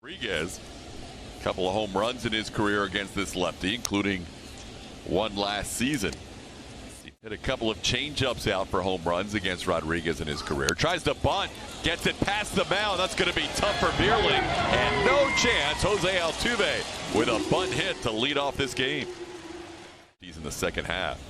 Rodriguez, a couple of home runs in his career against this lefty, including one last season. He hit a couple of changeups out for home runs against Rodriguez in his career. Tries to bunt, gets it past the mound. That's going to be tough for Bierling, and no chance. Jose Altuve with a bunt hit to lead off this game. He's in the second half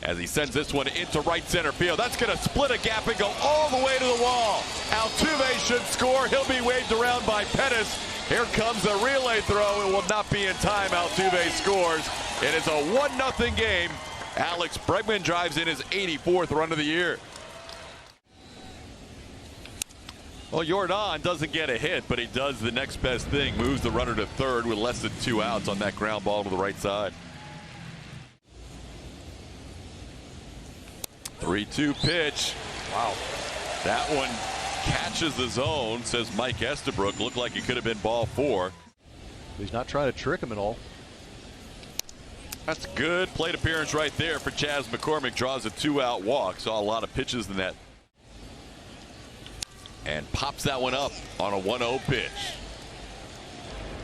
as he sends this one into right center field. That's going to split a gap and go all the way to the wall. Altuve should score. He'll be waved around by Pettis. Here comes the relay throw. It will not be in time. Altuve scores. It is a 1-0 game. Alex Bregman drives in his 84th run of the year. Well, Jordan doesn't get a hit, but he does the next best thing. Moves the runner to third with less than 2 outs on that ground ball to the right side. 3-2 pitch. Wow. That one catches the zone, says Mike Estabrook. Looked like it could have been ball 4. He's not trying to trick him at all. That's a good plate appearance right there for Chas McCormick. Draws a 2-out walk. Saw a lot of pitches in that. And pops that one up on a 1-0 pitch.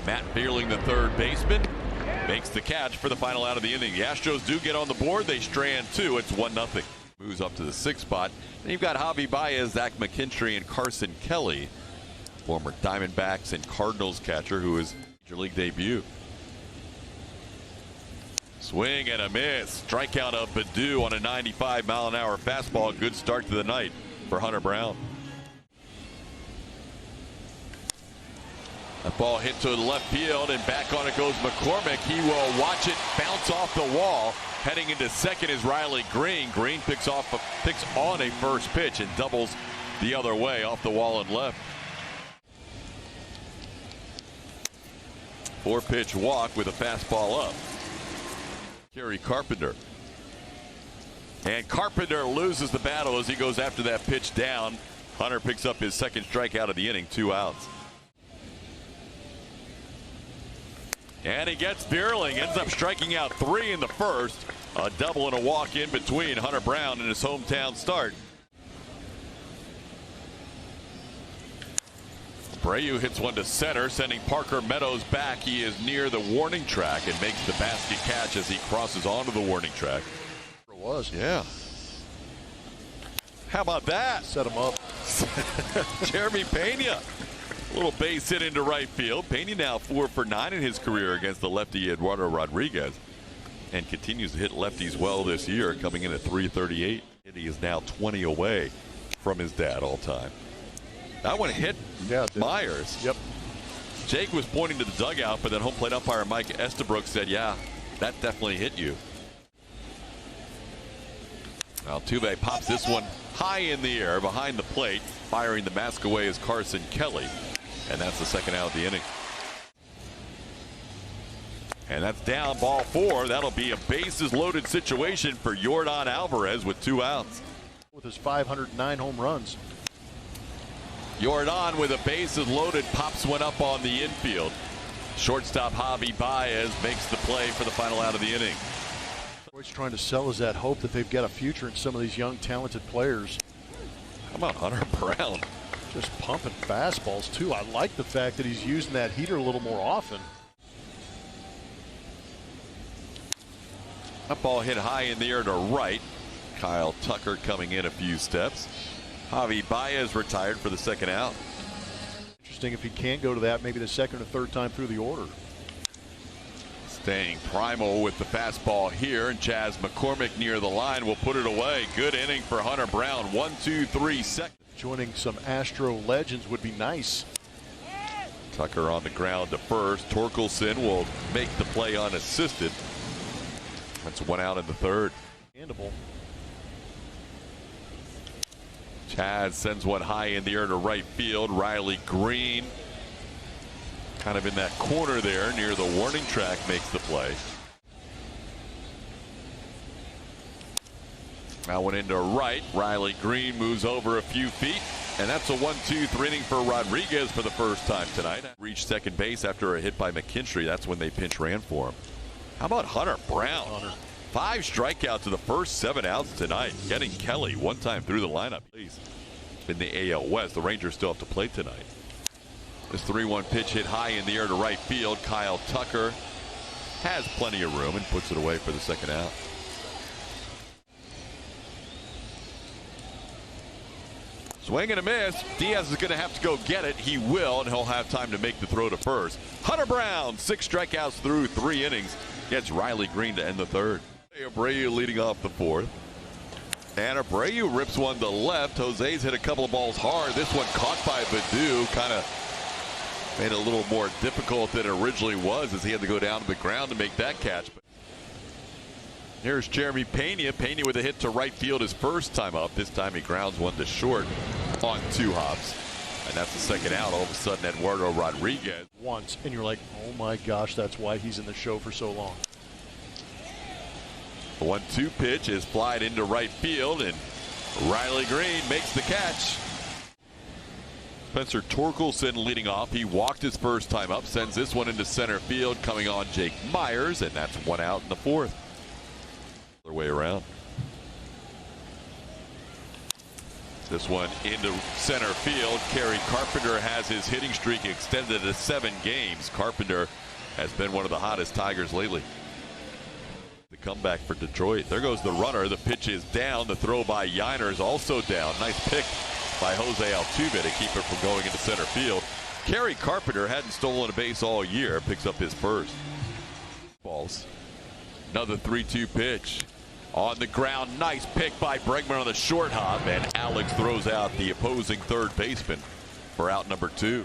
Matt Bierling, the third baseman, makes the catch for the final out of the inning. The Astros do get on the board. They strand 2. It's 1-0. Moves up to the 6th spot. Then you've got Javi Baez, Zach McKinstry, and Carson Kelly, former Diamondbacks and Cardinals catcher, who is Major League debut. Swing and a miss. Strikeout of Baddoo on a 95-mile-an-hour fastball. Good start to the night for Hunter Brown. That ball hit to the left field, and back on it goes McCormick. He will watch it bounce off the wall. Heading into second is Riley Green. Green picks on a first pitch and doubles the other way off the wall and left. 4-pitch walk with a fastball up. Kerry Carpenter. And Carpenter loses the battle as he goes after that pitch down. Hunter picks up his second strikeout of the inning, 2 outs. And he gets Bierling, ends up striking out 3 in the first. A double and a walk in between Hunter Brown and his hometown start. Abreu hits one to center, sending Parker Meadows back. He is near the warning track and makes the basket catch as he crosses onto the warning track. It was. Yeah. How about that? Set him up. Jeremy Pena. A little base hit into right field. Pena now 4 for 9 in his career against the lefty Eduardo Rodriguez, and continues to hit lefties well this year, coming in at .338. He is now 20 away from his dad all time. That one hit Myers. Yep. Jake was pointing to the dugout, but then home plate umpire Mike Estabrook said, yeah, that definitely hit you. Altuve pops this one high in the air behind the plate. Firing the mask away is Carson Kelly. And that's the second out of the inning. And that's down, ball 4. That'll be a bases loaded situation for Jordan Alvarez with 2 outs. With his 509 home runs. Jordan with a bases loaded pops one up on the infield. Shortstop Javi Baez makes the play for the final out of the inning. What he's trying to sell is that hope that they've got a future in some of these young talented players. How about Hunter Brown? Just pumping fastballs too. I like the fact that he's using that heater a little more often. That ball hit high in the air to right. Kyle Tucker coming in a few steps. Javi Baez retired for the second out. Interesting if he can't go to that maybe the second or third time through the order. Staying primal with the fastball here, and Chas McCormick near the line will put it away. Good inning for Hunter Brown. 1-2-3 seconds. Joining some Astro legends would be nice. Tucker on the ground to first. Torkelson will make the play unassisted. That's 1 out in the third. Handable. Chaz sends one high in the air to right field. Riley Green, kind of in that corner there near the warning track, makes the play. Now went into right. Riley Green moves over a few feet, and that's a 1-2-3 inning for Rodriguez for the first time tonight. Reached second base after a hit by McKinstry. That's when they pinch ran for him. How about Hunter Brown? 5 strikeouts to the first 7 outs tonight. Getting Kelly one time through the lineup. Please. In the AL West, the Rangers still have to play tonight. This 3-1 pitch hit high in the air to right field. Kyle Tucker has plenty of room and puts it away for the second out. Swing and a miss. Diaz is going to have to go get it. He will, and he'll have time to make the throw to first. Hunter Brown, 6 strikeouts through 3 innings. Gets Riley Green to end the third. Abreu leading off the fourth. And Abreu rips one to left. Jose's hit a couple of balls hard. This one caught by Baddoo. Kind of made it a little more difficult than it originally was, as he had to go down to the ground to make that catch. Here's Jeremy Pena. Pena with a hit to right field his first time up. This time he grounds one to short on 2 hops. And that's the second out. All of a sudden, Eduardo Rodriguez. Once, and you're like, oh my gosh, that's why he's in the show for so long. The 1-2 pitch is flied into right field, and Riley Green makes the catch. Spencer Torkelson leading off. He walked his first time up, sends this one into center field, coming on Jake Myers, and that's 1 out in the 4th. Other way around. This one into center field. Kerry Carpenter has his hitting streak extended to 7 games. Carpenter has been one of the hottest Tigers lately. The comeback for Detroit. There goes the runner. The pitch is down. The throw by Yiner is also down. Nice pick by Jose Altuve to keep it from going into center field. Kerry Carpenter hadn't stolen a base all year. Picks up his first. Balls. Another 3-2 pitch. On the ground, nice pick by Bregman on the short hop, and Alex throws out the opposing third baseman for out number 2.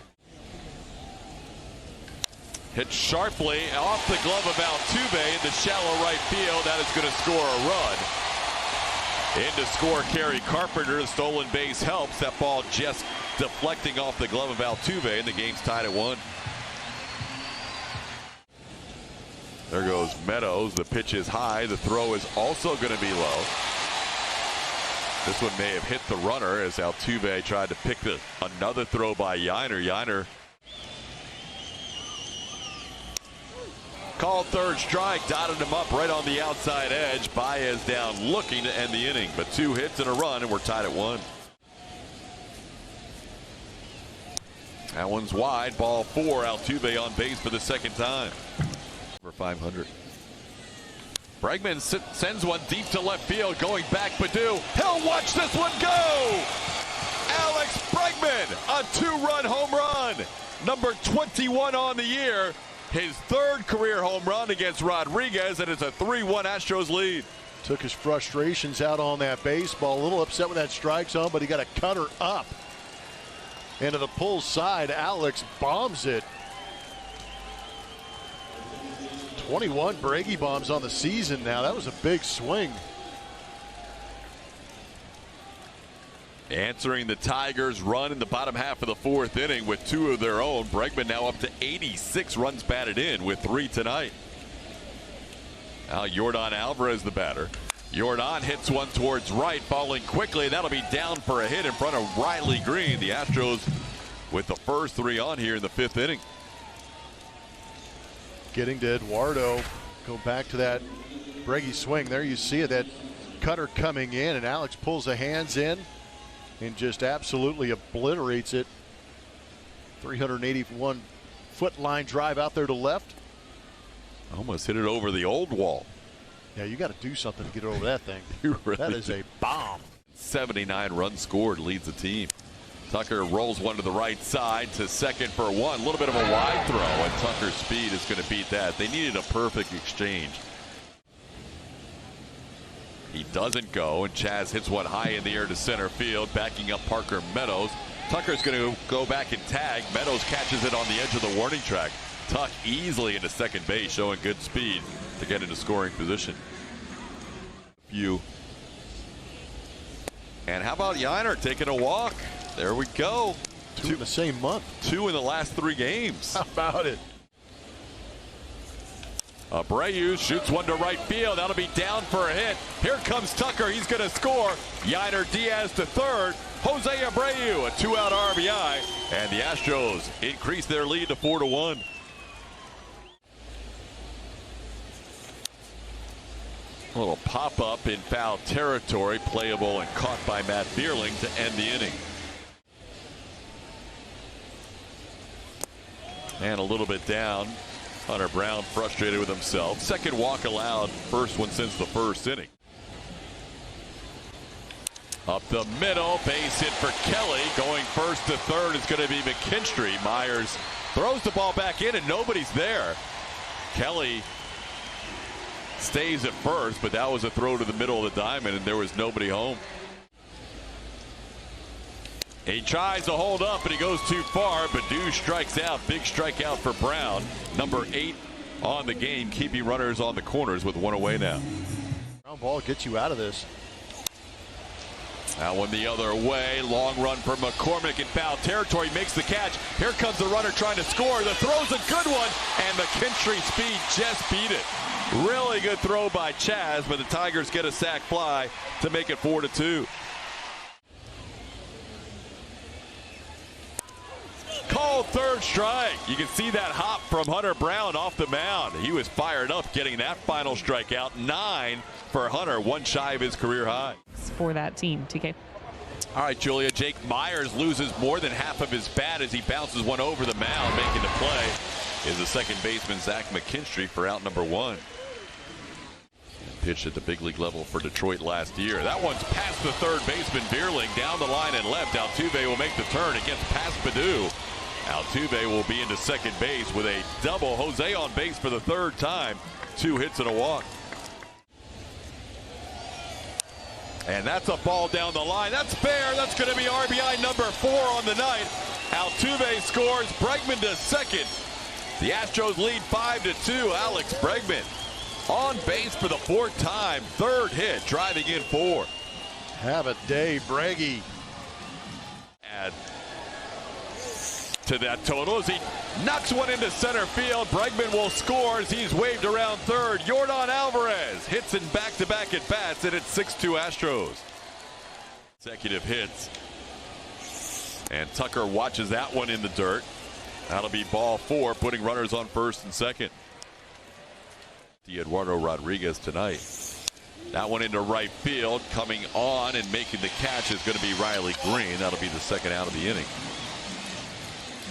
Hit sharply off the glove of Altuve into shallow right field. That is going to score a run. In to score Kerry Carpenter. The stolen base helps. That ball just deflecting off the glove of Altuve, and the game's tied at 1. There goes Meadows. The pitch is high. The throw is also going to be low. This one may have hit the runner as Altuve tried to pick another throw by Yiner. Yiner called third strike, dotted him up right on the outside edge. Baez down looking to end the inning, but 2 hits and a run, and we're tied at 1. That one's wide. Ball 4. Altuve on base for the second time. For 500. Bregman sends one deep to left field, going back Baddoo. He'll watch this one go! Alex Bregman, a 2-run home run. Number 21 on the year. His 3rd career home run against Rodriguez, and it's a 3-1 Astros lead. Took his frustrations out on that baseball. A little upset with that strike zone, but he got a cutter up. Into the pull side, Alex bombs it. 21 Breggy bombs on the season now. That was a big swing. Answering the Tigers' run in the bottom half of the 4th inning with 2 of their own. Bregman now up to 86 runs batted in with 3 tonight. Now Yordan Alvarez the batter. Yordan hits one towards right, falling quickly. That'll be down for a hit in front of Riley Green. The Astros with the first 3 on here in the 5th inning. Getting to Eduardo. Go back to that Breggy swing. There you see it. That cutter coming in, and Alex pulls the hands in and just absolutely obliterates it. 381-foot line drive out there to left. Almost hit it over the old wall. Yeah, you got to do something to get over that thing. Really that is a bomb. 79 runs scored, leads the team. Tucker rolls one to the right side to second for 1. A little bit of a wide throw, and Tucker's speed is going to beat that. They needed a perfect exchange. He doesn't go, and Chaz hits one high in the air to center field, backing up Parker Meadows. Tucker's going to go back and tag. Meadows catches it on the edge of the warning track. Tuck easily into second base, showing good speed to get into scoring position. And how about Yiner taking a walk? There we go. 2 in the same month. 2 in the last 3 games. How about it? Abreu shoots one to right field. That'll be down for a hit. Here comes Tucker. He's going to score. Yiner Diaz to third. Jose Abreu, a 2-out RBI. And the Astros increase their lead to 4-1. A little pop-up in foul territory. Playable and caught by Matt Bierling to end the inning. And a little bit down. Hunter Brown frustrated with himself. Second walk allowed, first one since the first inning. Up the middle, base hit for Kelly. Going first to third is going to be McKinstry. Myers throws the ball back in and nobody's there. Kelly stays at first, but that was a throw to the middle of the diamond and there was nobody home. He tries to hold up, but he goes too far. Badu strikes out. Big strikeout for Brown. Number 8 on the game, keeping runners on the corners with one away now. Ground ball gets you out of this. That one the other way. Long run for McCormick in foul territory. Makes the catch. Here comes the runner trying to score. The throw's a good one, and McKinstry's speed just beat it. Really good throw by Chaz, but the Tigers get a sac fly to make it 4-2. Called third strike. You can see that hop from Hunter Brown off the mound. He was fired up getting that final strikeout. 9 for Hunter, one shy of his career high. For that team, TK. All right, Julia. Jake Myers loses more than half of his bat as he bounces one over the mound. Making the play is the second baseman, Zach McKinstry, for out number 1. Pitched at the big league level for Detroit last year. That one's past the third baseman, Bierling, down the line and left. Altuve will make the turn. It gets past Badu. Altuve will be into second base with a double. Jose on base for the third time. 2 hits and a walk. And that's a ball down the line. That's fair. That's going to be RBI number 4 on the night. Altuve scores. Bregman to second. The Astros lead 5-2. Alex Bregman on base for the 4th time. 3rd hit, driving in 4. Have a day, Breggy. Add to that total as he knocks one into center field. Bregman will score as he's waved around third. Yordan Alvarez hits in back-to-back at bats, and it's 6-2 Astros. Consecutive hits. And Tucker watches that one in the dirt. That'll be ball 4, putting runners on first and second. Eduardo Rodriguez tonight. That one into right field. Coming on and making the catch is going to be Riley Green. That'll be the second out of the inning.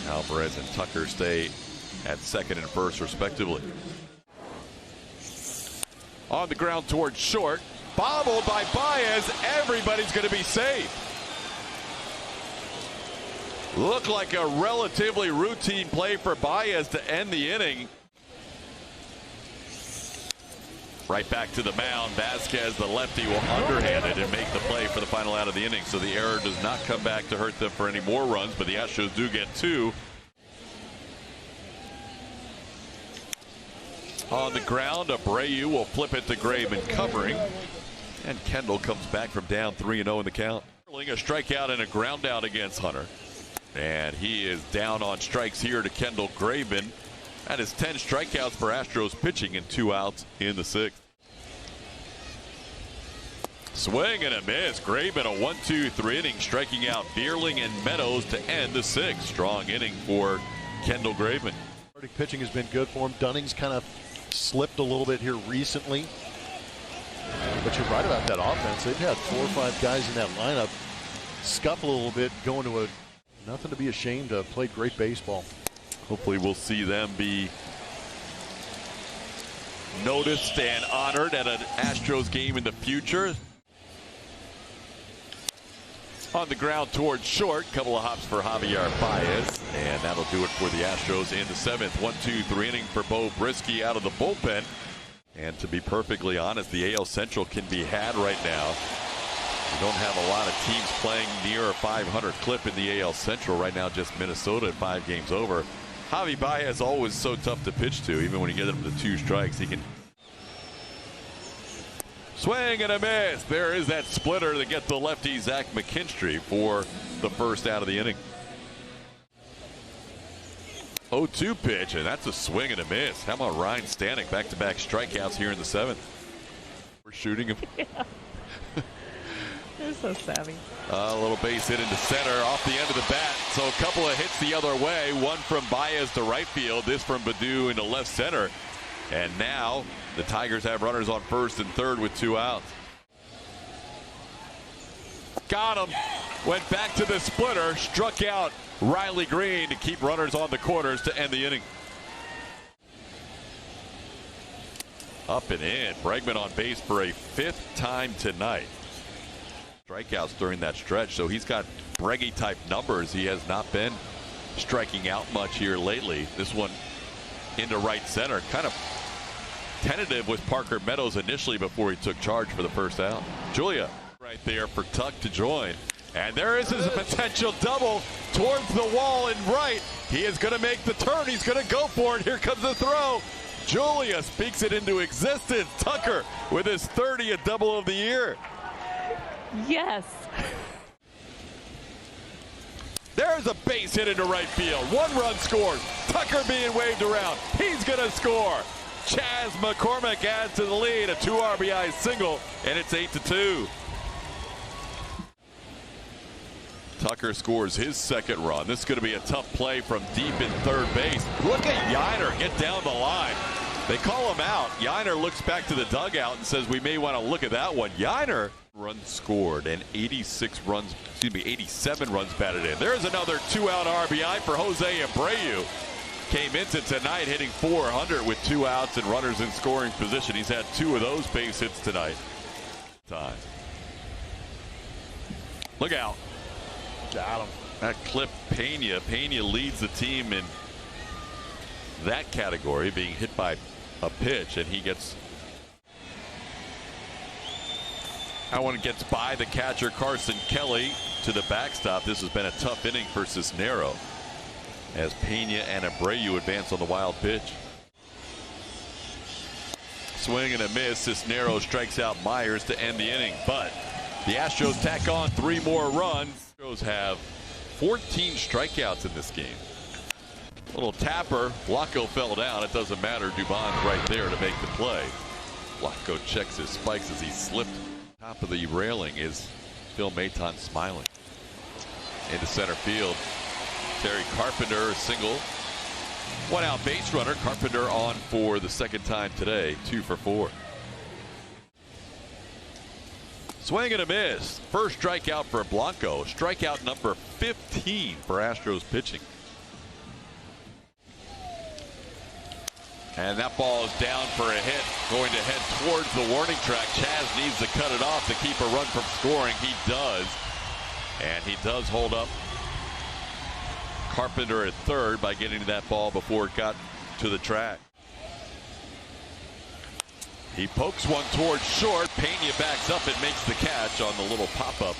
Alvarez and Tucker stay at second and first respectively. On the ground towards short. Bobbled by Baez. Everybody's going to be safe. Looked like a relatively routine play for Baez to end the inning. Right back to the mound. Vasquez, the lefty, will underhand it and make the play for the final out of the inning. So the error does not come back to hurt them for any more runs, but the Astros do get 2. On the ground, Abreu will flip it to Bregman covering. And Kendall comes back from down 3-0 in the count. A strikeout and a ground out against Hunter. And he is down on strikes here to Kendall Bregman. That is 10 strikeouts for Astros pitching and 2 outs in the 6th. Swing and a miss. Bregman a 1-2-3 inning, striking out Bierling and Meadows to end the 6th. Strong inning for Kendall Bregman. Pitching has been good for him. Dunning's kind of slipped a little bit here recently. But you're right about that offense. They've had 4 or 5 guys in that lineup scuffle a little bit, going to a nothing to be ashamed of. Played great baseball. Hopefully we'll see them be noticed and honored at an Astros game in the future. On the ground towards short. Couple of hops for Javier Baez. And that'll do it for the Astros in the 7th. 1-2-3 inning for Bo Brisky out of the bullpen. And to be perfectly honest, the AL Central can be had right now. We don't have a lot of teams playing near a 500 clip in the AL Central right now. Just Minnesota at 5 games over. Javi Baez always so tough to pitch to. Even when you get him to 2 strikes, he can swing and a miss. There is that splitter to get the lefty Zach McKinstry for the first out of the inning. 0-2 pitch, and that's a swing and a miss. How about Ryan Stanek? Back-to-back strikeouts here in the 7th. We're shooting him. Yeah. They're so savvy. A little base hit into center off the end of the bat. So a couple of hits the other way. One from Baez to right field. This from Badu into left center. And now the Tigers have runners on first and third with 2 outs. Got him. went back to the splitter, struck out Riley Green to keep runners on the corners to end the inning. Up and in. Bregman on base for a 5th time tonight. Strikeouts during that stretch, so he's got Breggy type numbers. He has not been striking out much here lately. This one into right center. Kind of tentative with Parker Meadows initially before he took charge for the first out. Julia right there for Tuck to join. And there is his potential double towards the wall and right. He is going to make the turn. He's going to go for it. Here comes the throw. Julia speaks it into existence. Tucker with his 30th double of the year. Yes. There's a base hit into right field. 1 run scores. Tucker being waved around. He's going to score. Chaz McCormick adds to the lead. A 2 RBI single, and it's 8-2. Tucker scores his 2nd run. This is going to be a tough play from deep in third base. Look at Yiner get down the line. They call him out. Yiner looks back to the dugout and says we may want to look at that one. Yiner runs scored and 87 runs batted in. There's another 2-out RBI for Jose Abreu. Came into tonight hitting .400 with 2 outs and runners in scoring position. He's had 2 of those base hits tonight. Look out. Got him. That clip Pena. Pena leads the team in that category, being hit by a pitch, and he gets. That one gets by the catcher Carson Kelly to the backstop. This has been a tough inning for Cisnero as Pena and Abreu advance on the wild pitch. Swing and a miss. Cisnero strikes out Myers to end the inning, but the Astros tack on 3 more runs. Astros have 14 strikeouts in this game. Little tapper. Blanco fell down. It doesn't matter. Dubon's right there to make the play. Blanco checks his spikes as he slipped. Top of the railing is Phil Maton smiling. Into center field. Terry Carpenter, a single. 1 out base runner. Carpenter on for the 2nd time today. 2 for 4. Swing and a miss. First strikeout for Blanco. Strikeout number 15 for Astros pitching. And that ball is down for a hit. Going to head towards the warning track. Chaz needs to cut it off to keep a run from scoring. He does. And he does hold up Carpenter at 3rd by getting to that ball before it got to the track. He pokes one towards short. Pena backs up and makes the catch on the little pop-up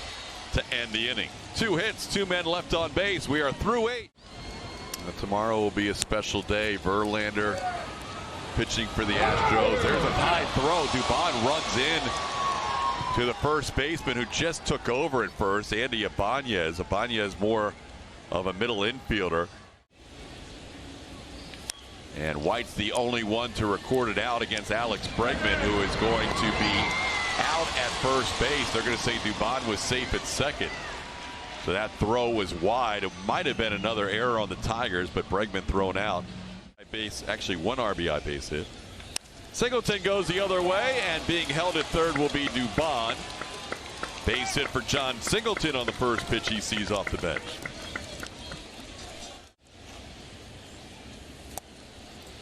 to end the inning. 2 hits, 2 men left on base. We are through 8. Tomorrow will be a special day. Verlander pitching for the Astros. There's a high throw. Dubon runs in to the first baseman who just took over at first, Andy Ibanez. Ibanez more of a middle infielder. And White's the only one to record it out against Alex Bregman, who is going to be out at first base. They're going to say Dubon was safe at 2nd. So that throw was wide. It might have been another error on the Tigers, but Bregman thrown out. Base, actually 1 RBI base hit. Singleton goes the other way, and being held at 3rd will be Dubon. Base hit for John Singleton on the first pitch he sees off the bench.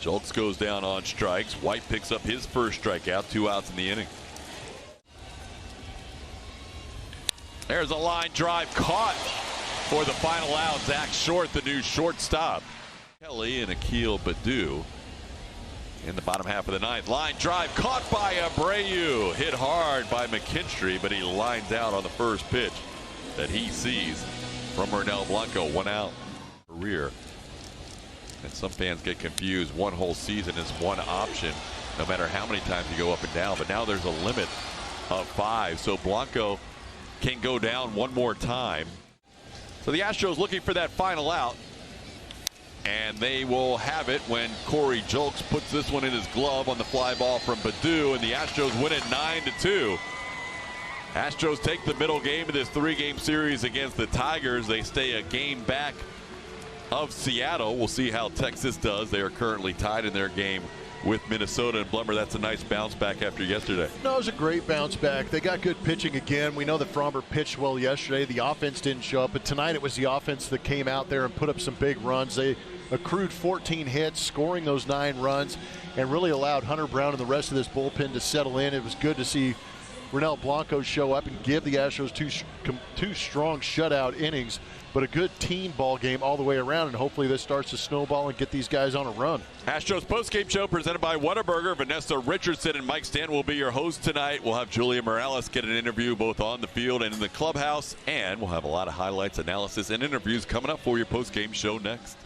Julks goes down on strikes. White picks up his first strikeout. 2 outs in the inning. There's a line drive caught for the final out. Zach Short, the new shortstop. Kelly and Akil Baddoo in the bottom half of the 9th. Line drive caught by Abreu. Hit hard by McKinstry, but he lines out on the first pitch that he sees from Ernel Blanco. 1 out. Career. And some fans get confused. 1 whole season is 1 option, no matter how many times you go up and down. But now there's a limit of 5. So Blanco can go down 1 more time. So the Astros looking for that final out. And they will have it when Corey Julks puts this one in his glove on the fly ball from Baddoo, and the Astros win it 9-2. Astros take the middle game of this 3-game series against the Tigers. They stay a game back of Seattle. We'll see how Texas does. They are currently tied in their game with Minnesota. And Blummer, that's a nice bounce back after yesterday. No, it was a great bounce back. They got good pitching again. We know that Fromber pitched well yesterday. The offense didn't show up, but tonight it was the offense that came out there and put up some big runs. They accrued 14 hits, scoring those 9 runs, and really allowed Hunter Brown and the rest of this bullpen to settle in. It was good to see Ronel Blanco show up and give the Astros two strong shutout innings, but a good team ball game all the way around, and hopefully this starts to snowball and get these guys on a run. Astros postgame show presented by Whataburger. Vanessa Richardson and Mike Stanton will be your hosts tonight. We'll have Julia Morales get an interview both on the field and in the clubhouse, and we'll have a lot of highlights, analysis, and interviews coming up for your postgame show next.